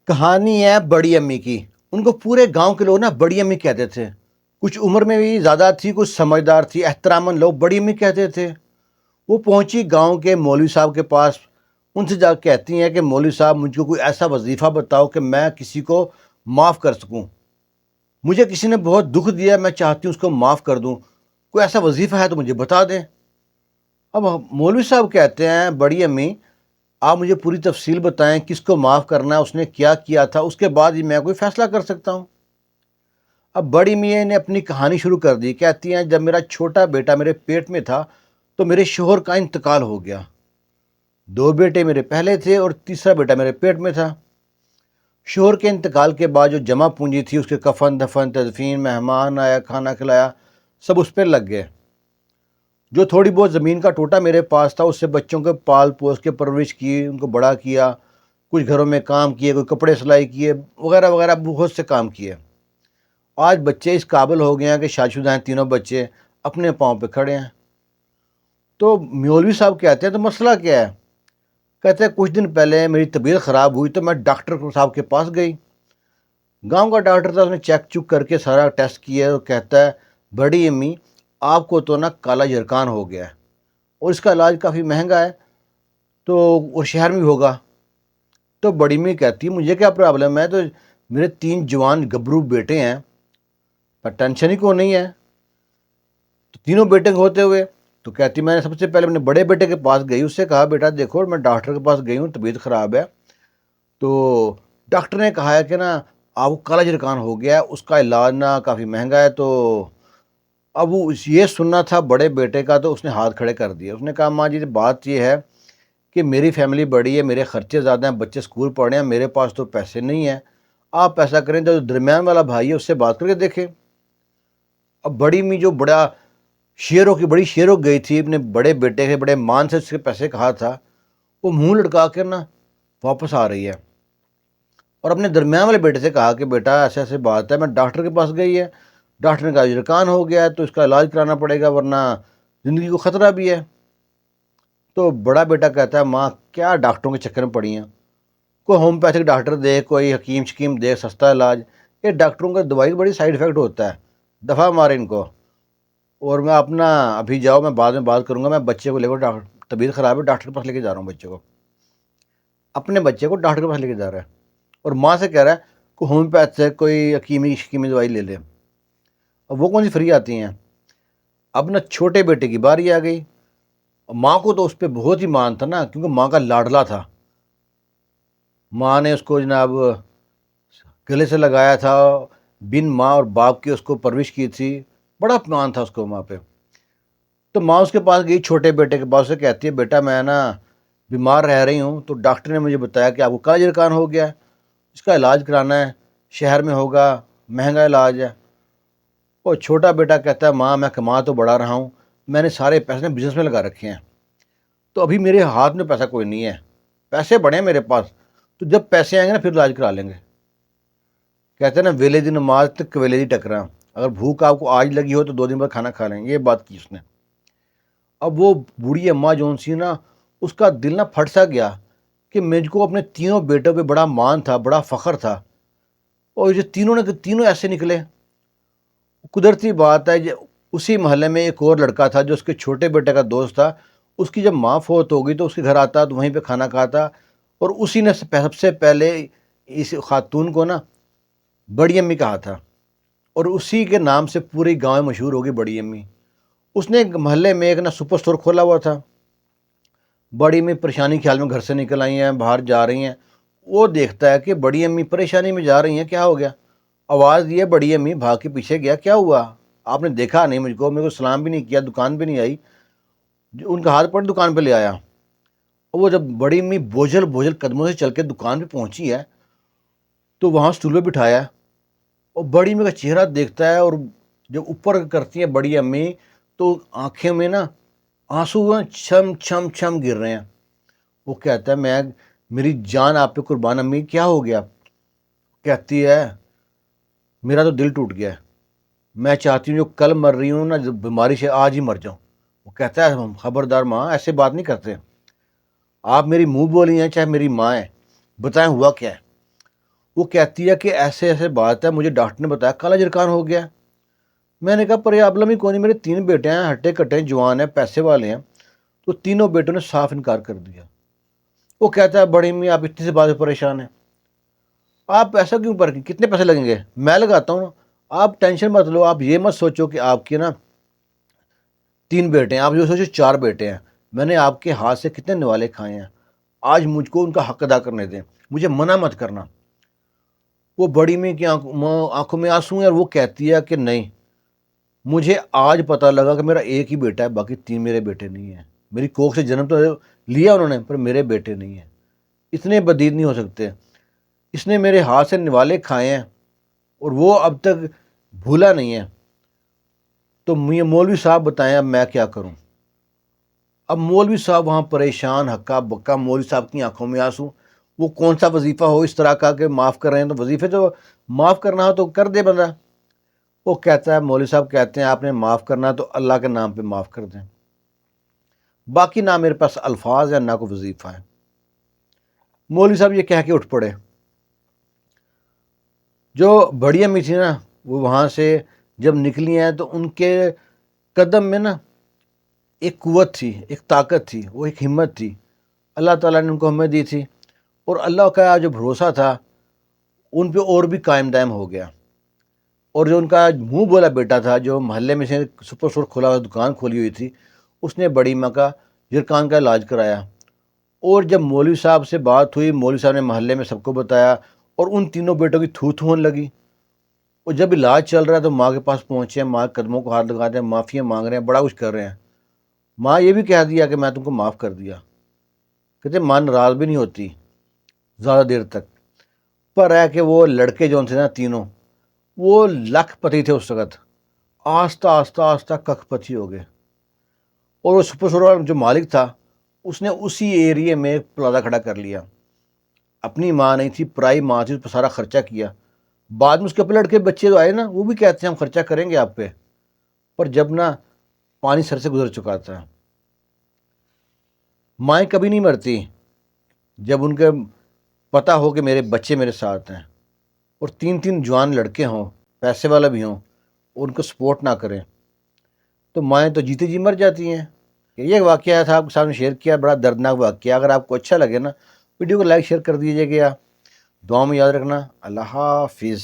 کہانی ہے بڑی امی کی۔ ان کو پورے گاؤں کے لوگ نا بڑی امی کہتے تھے۔ کچھ عمر میں بھی زیادہ تھی، کچھ سمجھدار تھی، احتراماً لوگ بڑی امی کہتے تھے۔ وہ پہنچی گاؤں کے مولوی صاحب کے پاس، ان سے جا کے کہتی ہیں کہ مولوی صاحب مجھ کو کوئی ایسا وظیفہ بتاؤ کہ میں کسی کو معاف کر سکوں۔ مجھے کسی نے بہت دکھ دیا، میں چاہتی ہوں اس کو معاف کر دوں، کوئی ایسا وظیفہ ہے تو مجھے بتا دیں۔ اب مولوی صاحب کہتے ہیں بڑی امی آپ مجھے پوری تفصیل بتائیں، کس کو معاف کرنا ہے، اس نے کیا کیا تھا، اس کے بعد ہی میں کوئی فیصلہ کر سکتا ہوں۔ اب بڑی میاں نے اپنی کہانی شروع کر دی۔ کہتی ہیں جب میرا چھوٹا بیٹا میرے پیٹ میں تھا تو میرے شوہر کا انتقال ہو گیا۔ 2 بیٹے میرے پہلے تھے اور تیسرا بیٹا میرے پیٹ میں تھا۔ شوہر کے انتقال کے بعد جو جمع پونجی تھی، اس کے کفن دفن تدفین، مہمان آیا، کھانا کھلایا، سب اس پہ لگ گئے۔ جو تھوڑی بہت زمین کا ٹوٹا میرے پاس تھا، اس سے بچوں کے پال پوس کے پرورش کی، ان کو بڑا کیا، کچھ گھروں میں کام کیے، کوئی کپڑے سلائی کیے، وغیرہ وغیرہ بہت سے کام کیے۔ آج بچے اس قابل ہو گئے ہیں کہ شادی شدہ ہیں، تینوں بچے اپنے پاؤں پہ کھڑے ہیں۔ تو مولوی صاحب کہتے ہیں تو مسئلہ کیا ہے؟ کہتے ہیں کچھ دن پہلے میری طبیعت خراب ہوئی تو میں ڈاکٹر صاحب کے پاس گئی۔ گاؤں کا ڈاکٹر تھا، اس نے چیک چک کر کے سارا ٹیسٹ کیا اور کہتا ہے بڑی امی آپ کو تو نا کالا جرکان ہو گیا ہے اور اس کا علاج کافی مہنگا ہے، تو اور شہر میں بھی ہوگا۔ تو بڑی امی کہتی ہے مجھے کیا پرابلم ہے، تو میرے 3 جوان گبرو بیٹے ہیں، پر ٹینشن ہی کو نہیں ہے۔ تو تینوں بیٹے ہوتے ہوئے تو کہتی میں نے سب سے پہلے اپنے بڑے بیٹے کے پاس گئی، اس سے کہا بیٹا دیکھو میں ڈاکٹر کے پاس گئی ہوں، طبیعت خراب ہے، تو ڈاکٹر نے کہا ہے کہ نا آپ کو کالا جرکان ہو گیا ہے، اس کا علاج نا کافی مہنگا ہے۔ تو اب وہ یہ سننا تھا بڑے بیٹے کا، تو اس نے ہاتھ کھڑے کر دیے۔ اس نے کہا ماں جی بات یہ ہے کہ میری فیملی بڑی ہے، میرے خرچے زیادہ ہیں، بچے اسکول پڑھ رہے ہیں، میرے پاس تو پیسے نہیں ہیں، آپ ایسا کریں جو درمیان والا بھائی ہے اس سے بات کر کے دیکھیں۔ اب بڑی امی جو بڑی شیروں گئی تھی اپنے بڑے بیٹے کے بڑے مان سے اس کے پیسے کہا تھا، وہ منہ لٹکا کر نا واپس آ رہی ہے اور اپنے درمیان والے بیٹے سے کہا کہ بیٹا ایسے ایسے بات ہے، میں ڈاکٹر کے پاس گئی ہے، ڈاکٹر نے کہا جرکان ہو گیا ہے تو اس کا علاج کرانا پڑے گا ورنہ زندگی کو خطرہ بھی ہے۔ تو بڑا بیٹا کہتا ہے ماں کیا ڈاکٹروں کے چکر میں پڑی ہیں، کوئی ہوم پیتھک ڈاکٹر دے، کوئی حکیم شکیم دے، سستا علاج، یہ ڈاکٹروں کا دوائی بڑی سائیڈ افیکٹ ہوتا ہے، دفعہ مارے ان کو، اور میں اپنا ابھی جاؤ میں بعد میں بات کروں گا، میں بچے کو لے کر طبیعت خراب ہے ڈاکٹر کے پاس لے کے جا رہا ہوں بچے کو، اپنے بچے کو ڈاکٹر کے پاس لے کے جا رہا ہے اور ماں سے کہہ رہا ہے کوئی ہوم پیتھ سے کوئی حکیمی شکیمی دوائی لے لے۔ اب وہ کون سی فری آتی ہیں؟ اب نہ چھوٹے بیٹے کی باری آ گئی، ماں کو تو اس پہ بہت ہی مان تھا نا، کیونکہ ماں کا لاڈلا تھا، ماں نے اس کو جناب گلے سے لگایا تھا، بن ماں اور باپ کی اس کو پرورش کی تھی، بڑا مان تھا اس کو ماں پہ۔ تو ماں اس کے پاس گئی چھوٹے بیٹے کے پاس، سے کہتی ہے بیٹا میں نا بیمار رہ رہی ہوں، تو ڈاکٹر نے مجھے بتایا کہ آپ کو کالا جرکان ہو گیا ہے، اس کا علاج کرانا ہے، شہر میں ہوگا، مہنگا علاج ہے۔ اور چھوٹا بیٹا کہتا ہے ماں میں کما تو بڑا رہا ہوں، میں نے سارے پیسے بزنس میں لگا رکھے ہیں، تو ابھی میرے ہاتھ میں پیسہ کوئی نہیں ہے، پیسے بڑے ہیں میرے پاس، تو جب پیسے آئیں گے نا پھر علاج کرا لیں گے۔ کہتے ہیں نا ویلے دی نماز تک ویلے دی ٹکرا، اگر بھوک آپ کو آج لگی ہو تو 2 دن بعد کھانا کھا لیں گے، یہ بات کی اس نے۔ اب وہ بوڑھی اماں جون سی نا، اس کا دل نا پھٹ سا گیا کہ مجھ کو اپنے تینوں بیٹوں پہ بڑا مان تھا، بڑا فخر تھا، اور یہ تینوں ایسے نکلے۔ قدرتی بات ہے اسی محلے میں ایک اور لڑکا تھا جو اس کے چھوٹے بیٹے کا دوست تھا، اس کی جب ماں فوت ہو گئی تو اس کے گھر آتا تو وہیں پہ کھانا کھاتا، اور اسی نے سب سے پہلے اس خاتون کو نا بڑی امی کہا تھا، اور اسی کے نام سے پوری گاؤں میں مشہور ہوگی بڑی امی۔ اس نے ایک محلے میں ایک نا سپر اسٹور کھولا ہوا تھا۔ بڑی امی پریشانی خیال میں گھر سے نکل آئی ہیں، باہر جا رہی ہیں، وہ دیکھتا ہے کہ بڑی امی پریشانی میں جا رہی ہیں، کیا ہو گیا؟ آواز دی، بڑی امی بھاگ کے پیچھے گیا، کیا ہوا؟ آپ نے دیکھا نہیں مجھ کو، میرے کو سلام بھی نہیں کیا، دکان پہ نہیں آئی، ان کا ہاتھ پڑ دکان پہ لے آیا۔ اور وہ جب بڑی امی بوجھل قدموں سے چل کے دکان پہ پہنچی ہے تو وہاں اسٹول پہ بٹھایا، اور بڑی امی کا چہرہ دیکھتا ہے، اور جب اوپر کرتی ہیں بڑی امی تو آنکھیں میں نا آنسو چھم چھم چھم گر رہے ہیں۔ وہ کہتا ہے میری جان آپ پہ قربان امی، کیا ہو گیا؟ کہتی ہے میرا تو دل ٹوٹ گیا ہے، میں چاہتی ہوں جو کل مر رہی ہوں نا بیماری سے آج ہی مر جاؤں۔ وہ کہتا ہے خبردار ماں ایسے بات نہیں کرتے، آپ میری منہ بولی ہیں چاہے میری ماں ہے، بتائیں ہوا کیا ہے؟ وہ کہتی ہے کہ ایسے ایسے بات ہے، مجھے ڈاکٹر نے بتایا کالا جرکان ہو گیا۔ میں نے کہا پرابلم ہی کوئی نہیں، میرے 3 بیٹے ہیں، ہٹے کٹے جوان ہیں، پیسے والے ہیں۔ تو تینوں بیٹوں نے صاف انکار کر دیا۔ وہ کہتا ہے بڑی امی آپ اتنی سی بات سے پریشان ہیں، آپ ایسا کیوں پر کتنے پیسے لگیں گے؟ میں لگاتا ہوں نا، آپ ٹینشن مت لو، آپ یہ مت سوچو کہ آپ کے نا 3 بیٹے ہیں، آپ جو سوچو 4 بیٹے ہیں، میں نے آپ کے ہاتھ سے کتنے نوالے کھائے ہیں، آج مجھ کو ان کا حق ادا کرنے دیں، مجھے منع مت کرنا۔ وہ بڑی امی کی آنکھوں میں آنسو ہیں اور وہ کہتی ہے کہ نہیں، مجھے آج پتہ لگا کہ میرا ایک ہی بیٹا ہے، باقی 3 میرے بیٹے نہیں ہیں۔ میری کوکھ سے جنم تو لیا انہوں نے، پر میرے بیٹے نہیں ہیں، اتنے بدید نہیں ہو سکتے۔ اس نے میرے ہاتھ سے نوالے کھائے ہیں اور وہ اب تک بھولا نہیں ہے۔ تو مولوی صاحب بتائیں اب میں کیا کروں؟ اب مولوی صاحب وہاں پریشان، ہکا بکا، مولوی صاحب کی آنکھوں میں آنسو۔ وہ کون سا وظیفہ ہو اس طرح کا کہ معاف کر رہے ہیں؟ تو وظیفے تو معاف کرنا ہو تو کر دے بندہ۔ وہ کہتا ہے، مولوی صاحب کہتے ہیں آپ نے معاف کرنا تو اللہ کے نام پہ معاف کر دیں، باقی نہ میرے پاس الفاظ ہیں نہ کوئی وظیفہ ہے۔ مولوی صاحب یہ کہہ کے اٹھ پڑے۔ جو بڑی امی تھی نا، وہ وہاں سے جب نکلی ہیں تو ان کے قدم میں نا ایک قوت تھی، ایک طاقت تھی، وہ ایک ہمت تھی، اللہ تعالیٰ نے ان کو ہمت دی تھی، اور اللہ کا جو بھروسہ تھا ان پہ اور بھی قائم دائم ہو گیا۔ اور جو ان کا منہ بولا بیٹا تھا، جو محلے میں سے سپر اسٹور کھولا ہوا دکان کھولی ہوئی تھی، اس نے بڑی ماں کا جرکان کا علاج کرایا۔ اور جب مولوی صاحب سے بات ہوئی، مولوی صاحب نے محلے میں سب کو بتایا، اور ان تینوں بیٹوں کی تھو تھو ہونے لگی۔ اور جب علاج چل رہا ہے تو ماں کے پاس پہنچے ہیں، ماں کے قدموں کو ہاتھ لگاتے ہیں، معافیاں مانگ رہے ہیں، بڑا کچھ کر رہے ہیں۔ ماں یہ بھی کہہ دیا کہ میں تم کو معاف کر دیا۔ کہتے ماں ناراض بھی نہیں ہوتی زیادہ دیر تک، پر ہے کہ وہ لڑکے جو تھے نا تینوں، وہ لکھ پتی تھے اس وقت، آہستہ آہستہ آہستہ ککھ پتی ہو گئے۔ اور وہ سپر اسٹور جو مالک تھا، اس نے اسی ایریے میں پلازا کھڑا کر لیا۔ اپنی ماں نہیں تھی، پرائی ماں تھی، اس پہ سارا خرچہ کیا۔ بعد میں اس کے اپنے لڑکے بچے جو آئے نا، وہ بھی کہتے ہیں ہم خرچہ کریں گے آپ پہ، پر جب نا پانی سر سے گزر چکا تھا۔ مائیں کبھی نہیں مرتی جب ان کے پتہ ہو کہ میرے بچے میرے ساتھ ہیں، اور 3 جوان لڑکے ہوں، پیسے والا بھی ہوں، اور ان کو سپورٹ نہ کریں، تو مائیں تو جیتے جی مر جاتی ہیں۔ یہ واقعہ تھا آپ کے سامنے شیئر کیا، بڑا دردناک واقعہ۔ اگر آپ کو اچھا لگے نا، ویڈیو کو لائک شیئر کر دیجیے گا، دعاؤں میں یاد رکھنا۔ اللہ حافظ۔